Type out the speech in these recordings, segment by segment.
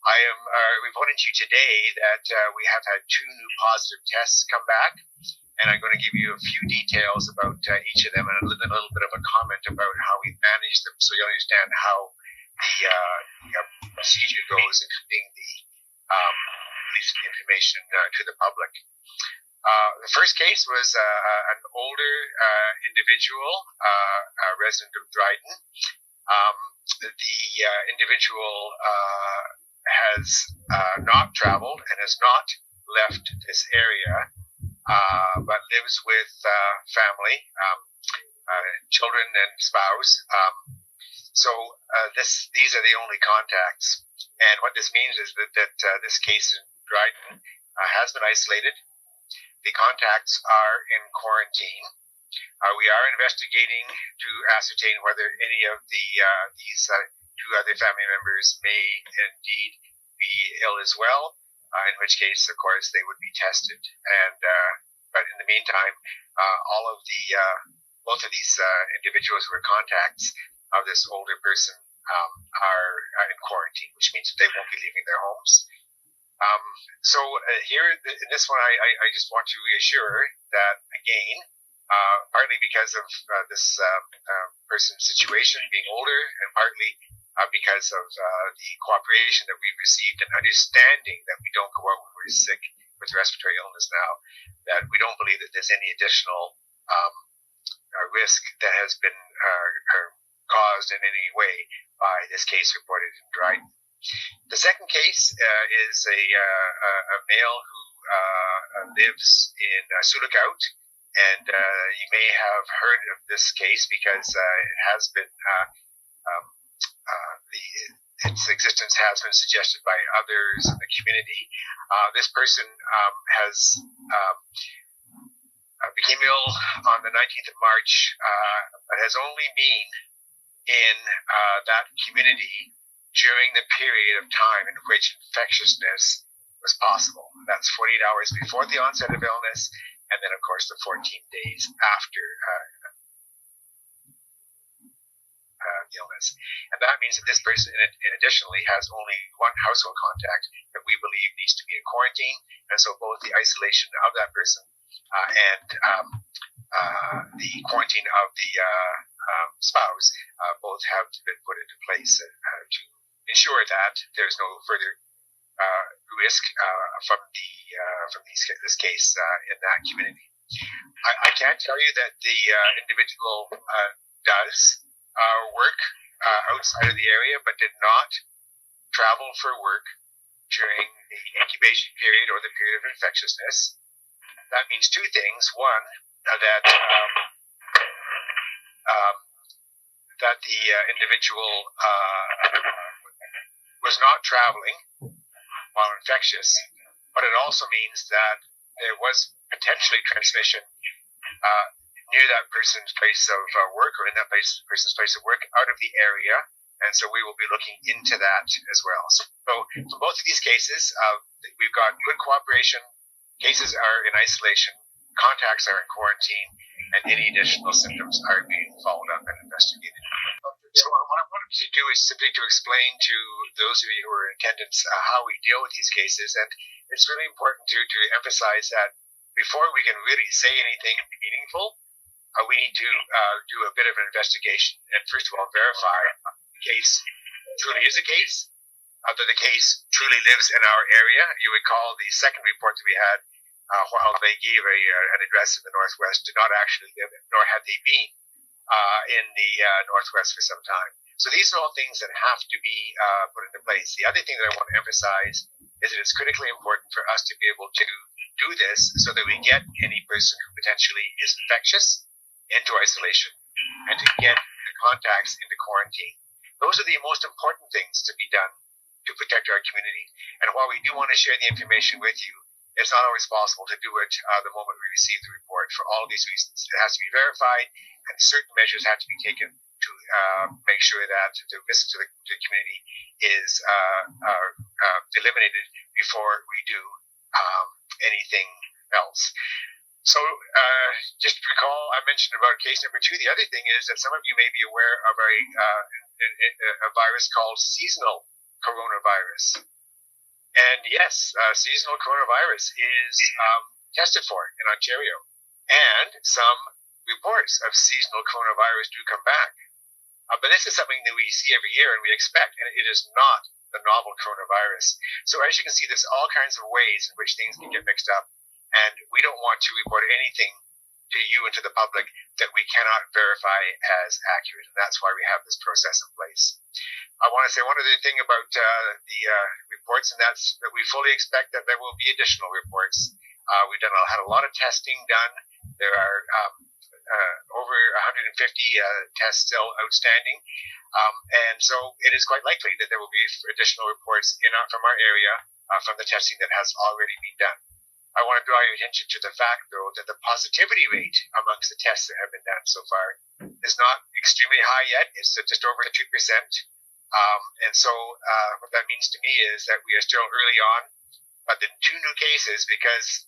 I am reporting to you today that we have had 2 new positive tests come back, and I'm going to give you a few details about each of them and a little bit of a comment about how we manage them, so you understand how the procedure goes, including the release of the information to the public. The first case was an older individual, a resident of Dryden. The individual has not traveled and has not left this area, but lives with family, children and spouse. So these are the only contacts. And what this means is that this case in Dryden has been isolated. The contacts are in quarantine. We are investigating to ascertain whether any of these 2 other family members may indeed be ill as well, in which case, of course, they would be tested. And but in the meantime, both of these individuals who are contacts of this older person are in quarantine, which means that they won't be leaving their homes. So here in this one, I just want to reassure that, again, partly because of this person's situation being older, and partly because of the cooperation that we've received and understanding that we don't go out when we're sick with respiratory illness now, that we don't believe that there's any additional risk that has been caused in any way by this case reported in Dryden. The second case is a male who lives in Sulikout, and you may have heard of this case because it has been its existence has been suggested by others in the community. This person became ill on the 19th of March, but has only been in that community during the period of time in which infectiousness was possible. That's 48 hours before the onset of illness, and then, of course, the 14 days after the illness. And that means that this person, additionally, has only one household contact that we believe needs to be in quarantine, and so both the isolation of that person and the quarantine of the spouse both have been put into place to ensure that there's no further risk from this case in that community. I can tell you that the individual does work outside of the area, but did not travel for work during the incubation period or the period of infectiousness. That means 2 things. One, that the individual was not traveling while infectious, but it also means that there was potentially transmission near that person's place of work, or in that person's place of work, out of the area, and so we will be looking into that as well. So for both of these cases, we've got good cooperation. Cases are in isolation, contacts are in quarantine, and any additional symptoms are being followed up and investigated. So what I wanted to do is simply to explain to those of you who are in attendance how we deal with these cases, and it's really important to emphasize that before we can really say anything meaningful, we need to do a bit of an investigation and first of all verify the case truly is a case, that the case truly lives in our area. You recall the second report that we had, while they gave an address in the Northwest, did not actually live, nor had they been in the Northwest for some time. So these are all things that have to be put into place. The other thing that I want to emphasize is that it's critically important for us to be able to do this so that we get any person who potentially is infectious into isolation and to get the contacts into quarantine. Those are the most important things to be done to protect our community. And while we do want to share the information with you, it's not always possible to do it the moment we receive the report. For all of these reasons, it has to be verified, and certain measures have to be taken to make sure that the risk to the community is eliminated before we do anything else. So just recall, I mentioned about case number 2. The other thing is that some of you may be aware of a virus called seasonal coronavirus. And yes, seasonal coronavirus is tested for in Ontario. And some reports of seasonal coronavirus do come back. But this is something that we see every year and we expect, and it is not the novel coronavirus. So as you can see, there's all kinds of ways in which things can get mixed up, and we don't want to report anything to you and to the public that we cannot verify as accurate, and that's why we have this process in place. I want to say one other thing about the reports, and that's that we fully expect that there will be additional reports. We've had a lot of testing done. There are over 150 tests still outstanding, and so it is quite likely that there will be additional reports from our area from the testing that has already been done. I want to draw your attention to the fact, though, that the positivity rate amongst the tests that have been done so far is not extremely high yet. It's just over 2%. And so what that means to me is that we are still early on, but the 2 new cases, because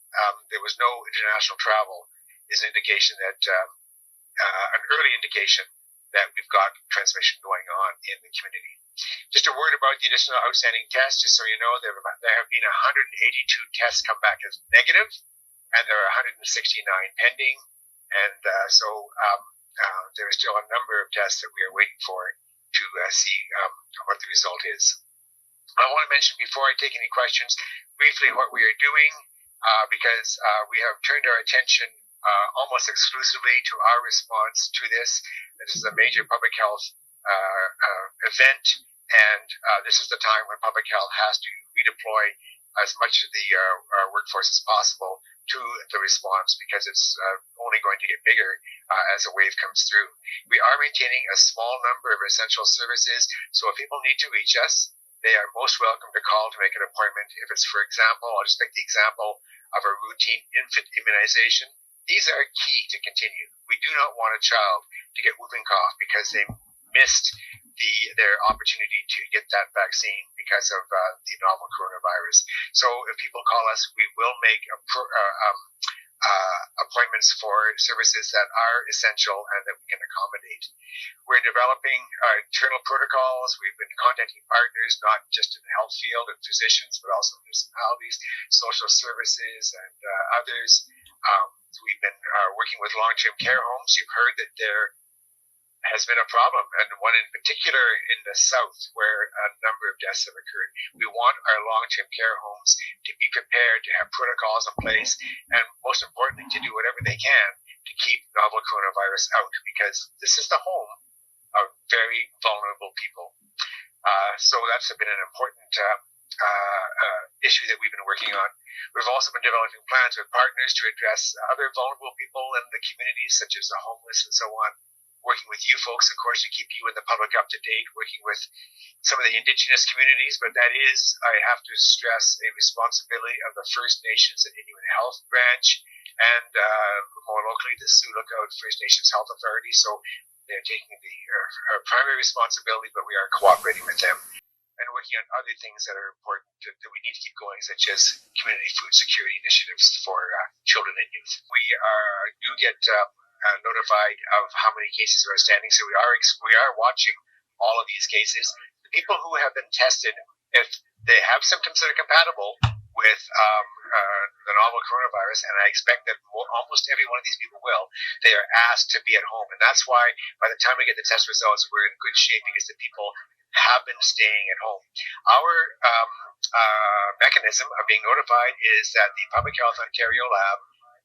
there was no international travel, is an indication that an early indication that we've got transmission going on in the community. Just a word about the additional outstanding tests, just so you know, there have been 182 tests come back as negative, and there are 169 pending, and so there is still a number of tests that we are waiting for to see what the result is. I want to mention, before I take any questions, briefly what we are doing, because we have turned our attention almost exclusively to our response to this. This is a major public health event, and this is the time when public health has to redeploy as much of the workforce as possible to the response, because it's only going to get bigger as a wave comes through. We are maintaining a small number of essential services, so if people need to reach us, they are most welcome to call to make an appointment. If it's, for example, I'll just take the example of a routine infant immunization. These are key to continue. We do not want a child to get whooping cough because they missed their opportunity to get that vaccine because of the novel coronavirus. So if people call us, we will make appointments for services that are essential and that we can accommodate. We're developing internal protocols. We've been contacting partners, not just in the health field and physicians, but also municipalities, social services, and others. We've been working with long-term care homes. You've heard that there has been a problem, and one in particular in the south where a number of deaths have occurred. We want our long-term care homes to be prepared, to have protocols in place, and most importantly, to do whatever they can to keep novel coronavirus out, because this is the home of very vulnerable people. So that's been an important issue that we've been working on. We've also been developing plans with partners to address other vulnerable people in the communities, such as the homeless and so on. Working with you folks, of course, to keep you and the public up to date, working with some of the Indigenous communities, but that is, I have to stress, a responsibility of the First Nations and Inuit Health Branch, and more locally, the Sioux Lookout First Nations Health Authority. So they're taking the primary responsibility, but we are cooperating with them and working on other things that are important that we need to keep going, such as community food security initiatives for children and youth. We do get notified of how many cases are outstanding, so we are watching all of these cases. The people who have been tested, if they have symptoms that are compatible with the novel coronavirus, and I expect that almost every one of these people will, they are asked to be at home, and that's why by the time we get the test results, we're in good shape, because the people have been staying at home. Our mechanism of being notified is that the Public Health Ontario lab,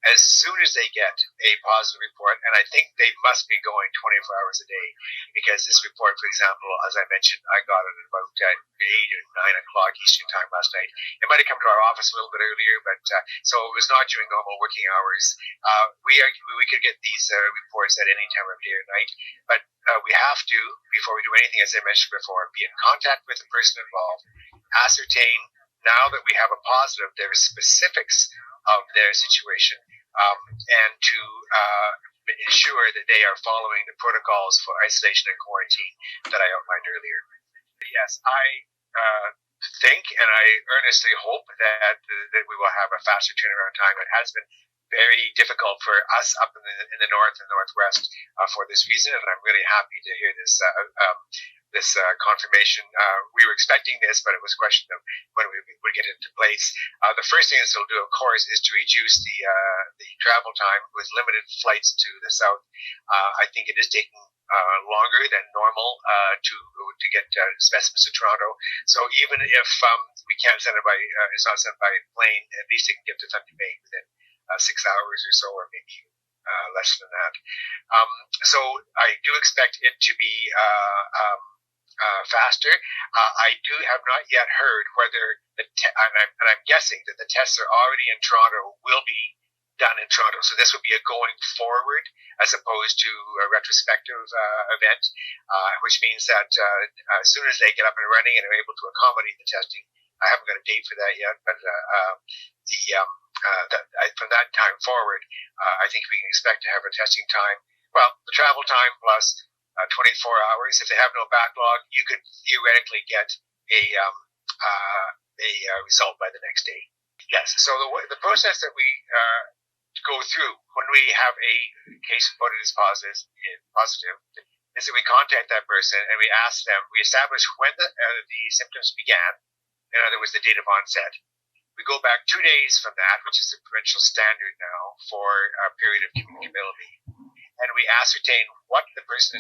as soon as they get a positive report, and I think they must be going 24 hours a day, because this report, for example, as I mentioned, I got it at about 8 or 9 o'clock Eastern time last night. It might have come to our office a little bit earlier, but so it was not during normal working hours. We could get these reports at any time of day or night, but we have to, before we do anything, as I mentioned before, be in contact with the person involved, ascertain, now that we have a positive, their specifics of their situation, and to ensure that they are following the protocols for isolation and quarantine that I outlined earlier. Yes, I think, and I earnestly hope that we will have a faster turnaround time. It has been very difficult for us up in the north and northwest for this reason, and I'm really happy to hear this confirmation. We were expecting this, but it was a question of when we would get it into place. The first thing this will do, of course, is to reduce the travel time with limited flights to the south. I think it is taking longer than normal to get specimens to Toronto. So even if we can't send it by, it's not sent by plane, at least it can get to Thunder Bay within 6 hours or so, or maybe less than that. So I do expect it to be faster. I have not yet heard whether and I'm guessing that the tests are already in Toronto, will be done in Toronto. So this would be a going forward as opposed to a retrospective event, which means that as soon as they get up and running and are able to accommodate the testing, I haven't got a date for that yet, but from that time forward, I think we can expect to have a testing time. Well, the travel time plus 24 hours. If they have no backlog, you could theoretically get a result by the next day. Yes. So the process that we go through when we have a case reported as positive is that we contact that person and we ask them. We establish when the symptoms began. In other words, the date of onset. We go back 2 days from that, which is the provincial standard now for a period of communicability, and we ascertain what the person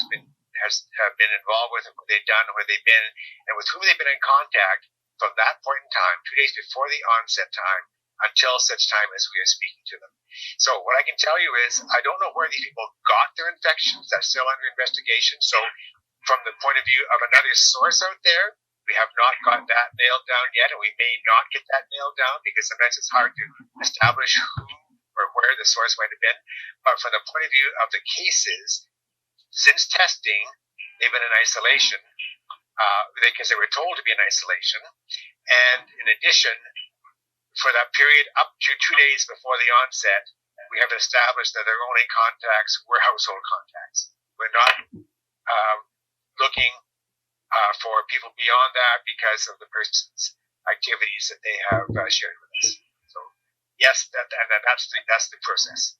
has been involved with, what they've done, where they've been, and with whom they've been in contact from that point in time, 2 days before the onset time, until such time as we are speaking to them. So what I can tell you is, I don't know where these people got their infections. That's still under investigation. So from the point of view of another source out there, we have not got that nailed down yet, and we may not get that nailed down because sometimes it's hard to establish who or where the source might have been. But from the point of view of the cases, since testing, they've been in isolation because they were told to be in isolation. And in addition, for that period up to 2 days before the onset, we have established that their only contacts were household contacts. We're not looking for people beyond that because of the person's activities that they have shared with us. So yes, that's the process.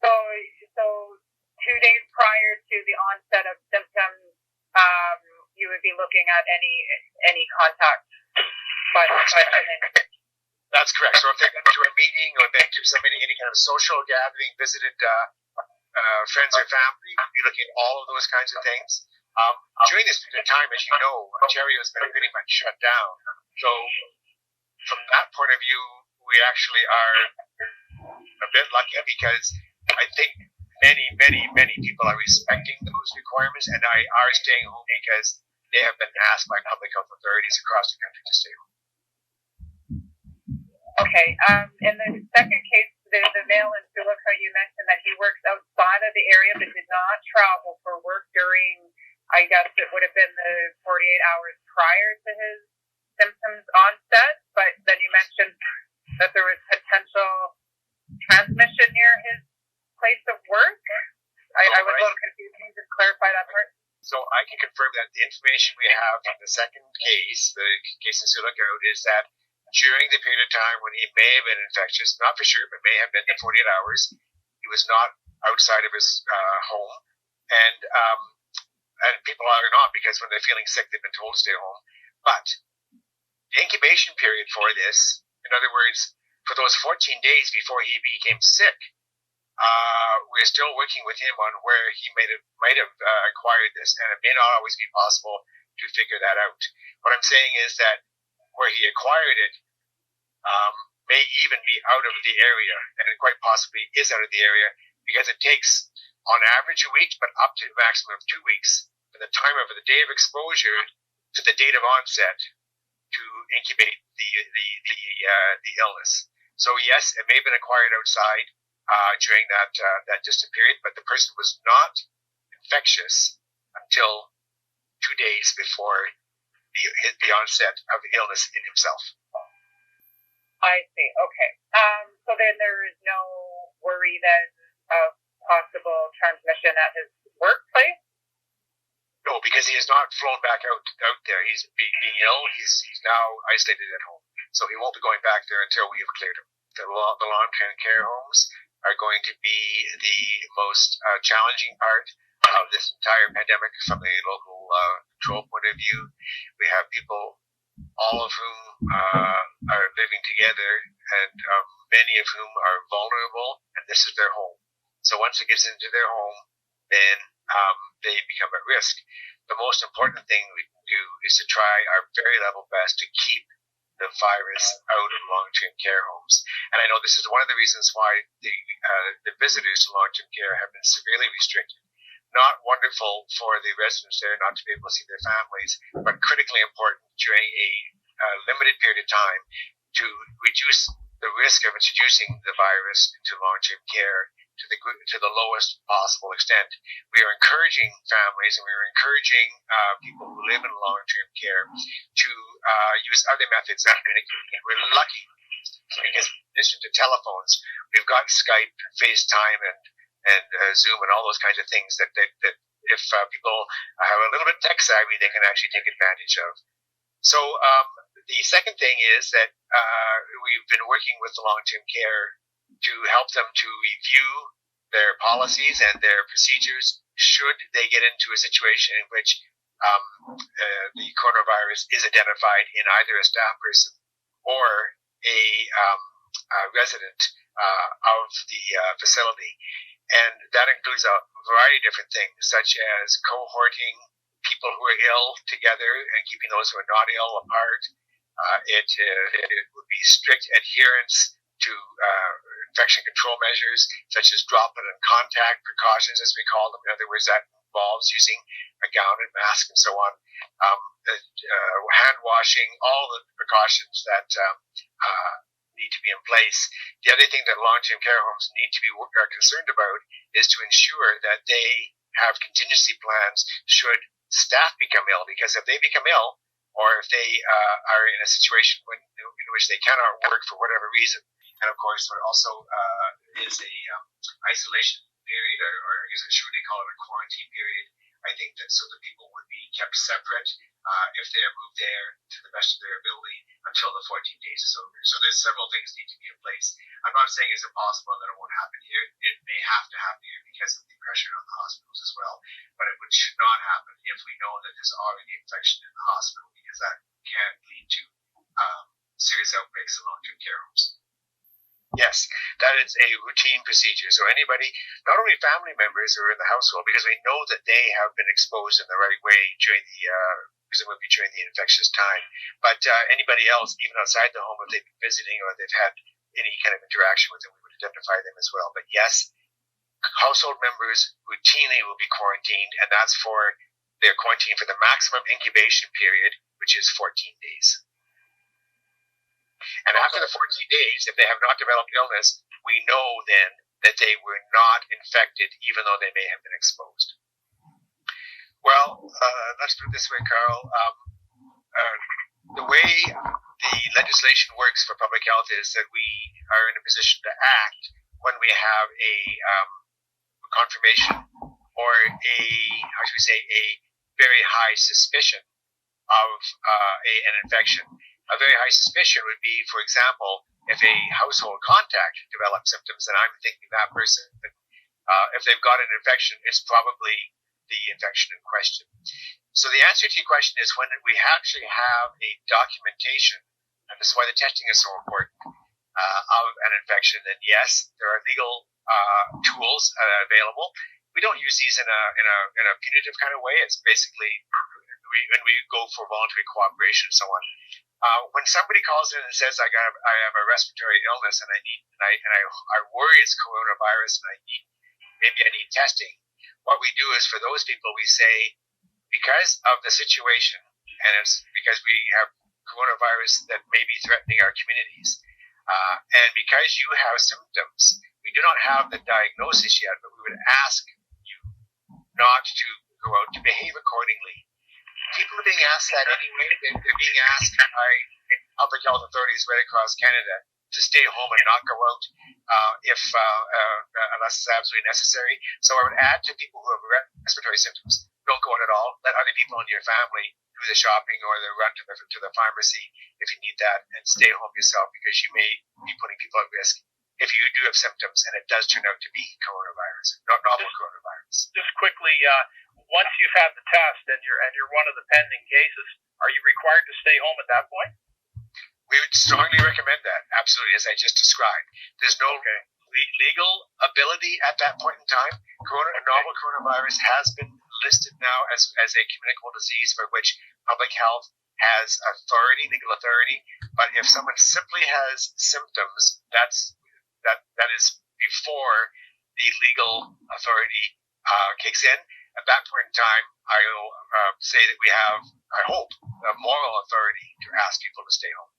So 2 days prior to the onset of symptoms, you would be looking at any contact. That's correct. So if they've been to a meeting or been to any kind of social gathering, visited friends or family, we'd be looking at all of those kinds of things. During this period of time, as you know, Ontario has been pretty much shut down. So from that point of view, we actually are a bit lucky because I think many people are respecting those requirements and are staying home because they have been asked by public health authorities across the country to stay home. Okay. In the second case, the male in Silica, you mentioned that he works outside of the area but did not travel for work during, I guess it would have been the 48 hours prior to his symptoms onset, but then you mentioned that there was potential transmission near his place of work. I was a little confused. Can you just clarify that part? So I can confirm that the information we have from the second case, the case in Silica, is that during the period of time when he may have been infectious, not for sure, but may have been the 48 hours, he was not outside of his home. And people are not, because when they're feeling sick, they've been told to stay home. But the incubation period for this, in other words, for those 14 days before he became sick, we're still working with him on where he might have acquired this, and it may not always be possible to figure that out. What I'm saying is that where he acquired it may even be out of the area, and it quite possibly is out of the area, because it takes, on average, a week, but up to a maximum of 2 weeks from the time of the day of exposure to the date of onset to incubate the illness. So yes, it may have been acquired outside during that distant period, but the person was not infectious until 2 days before the onset of the illness in himself. I see. Okay. So then there is no worry then of possible transmission at his workplace? No, because he has not flown back out there. He's being ill. He's now isolated at home. So he won't be going back there until we have cleared him. The long-term care homes are going to be the most challenging part of this entire pandemic from the local control point of view. We have people, all of whom are living together, and many of whom are vulnerable, and this is their home. So once it gets into their home, then they become at risk. The most important thing we can do is to try our very level best to keep the virus out of long-term care homes. And I know this is one of the reasons why the visitors to long-term care have been severely restricted. Not wonderful for the residents there not to be able to see their families, but critically important during a limited period of time to reduce the risk of introducing the virus into long-term care to the lowest possible extent. We are encouraging families and we are encouraging people who live in long-term care to use other methods. We're lucky because in addition to telephones, we've got Skype, FaceTime, and Zoom and all those kinds of things that if people have a little bit tech savvy, they can actually take advantage of. So the second thing is that we've been working with the long-term care to help them to review their policies and their procedures should they get into a situation in which the coronavirus is identified in either a staff person or a resident of the facility. And that includes a variety of different things, such as cohorting people who are ill together and keeping those who are not ill apart. It would be strict adherence to infection control measures, such as droplet and contact precautions, as we call them. In other words, that involves using a gown and mask and so on. Hand washing, all the precautions that need to be in place. The other thing that long-term care homes need to be concerned about is to ensure that they have contingency plans should staff become ill, because if they become ill, or if they are in a situation in which they cannot work for whatever reason, and of course there also is a isolation period, or I guess should they call it a quarantine period. I think that so that people would be kept separate if they are moved there to the best of their ability until the 14 days is over. So there's several things need to be in place. I'm not saying it's impossible that it won't happen here. It may have to happen here because of the pressure on the hospitals as well. But it should not happen if we know that there's already infection in the hospital, because that can lead to serious outbreaks in long-term care homes. Yes, that is a routine procedure. So anybody, not only family members who are in the household, because we know that they have been exposed in the right way during the presumably during the infectious time, but anybody else, even outside the home, if they've been visiting or they've had any kind of interaction with them, we would identify them as well. But yes, household members routinely will be quarantined, and that's for their quarantine for the maximum incubation period, which is 14 days. And after the 14 days, if they have not developed illness, we know then that they were not infected, even though they may have been exposed. Well, let's put it this way, Carl. The way the legislation works for public health is that we are in a position to act when we have a confirmation or a very high suspicion of an infection. A very high suspicion would be, for example, if a household contact develops symptoms, and I'm thinking that person, if they've got an infection, it's probably the infection in question. So the answer to your question is when we actually have a documentation, and this is why the testing is so important, of an infection, then yes, there are legal tools available. We don't use these in a punitive kind of way. It's basically when we go for voluntary cooperation and so on. When somebody calls in and says, I have a respiratory illness and I worry it's coronavirus and I need testing, what we do is for those people we say, because of the situation and it's because we have coronavirus that may be threatening our communities, and because you have symptoms, we do not have the diagnosis yet, but we would ask you not to go out, to behave accordingly. People are being asked that anyway. They're being asked by public health authorities right across Canada to stay home and not go out unless it's absolutely necessary. So I would add to people who have respiratory symptoms, don't go out at all. Let other people in your family do the shopping or the run to the pharmacy if you need that, and stay home yourself because you may be putting people at risk if you do have symptoms and it does turn out to be coronavirus, not novel coronavirus. Just quickly, once you've had the test and you're one of the pending cases, are you required to stay home at that point? We would strongly recommend that, absolutely, as I just described. There's no legal ability at that point in time. Novel coronavirus has been listed now as a communicable disease for which public health has legal authority. But if someone simply has symptoms, that is before the legal authority kicks in. At that point in time, I will say that we have, I hope, a moral authority to ask people to stay home.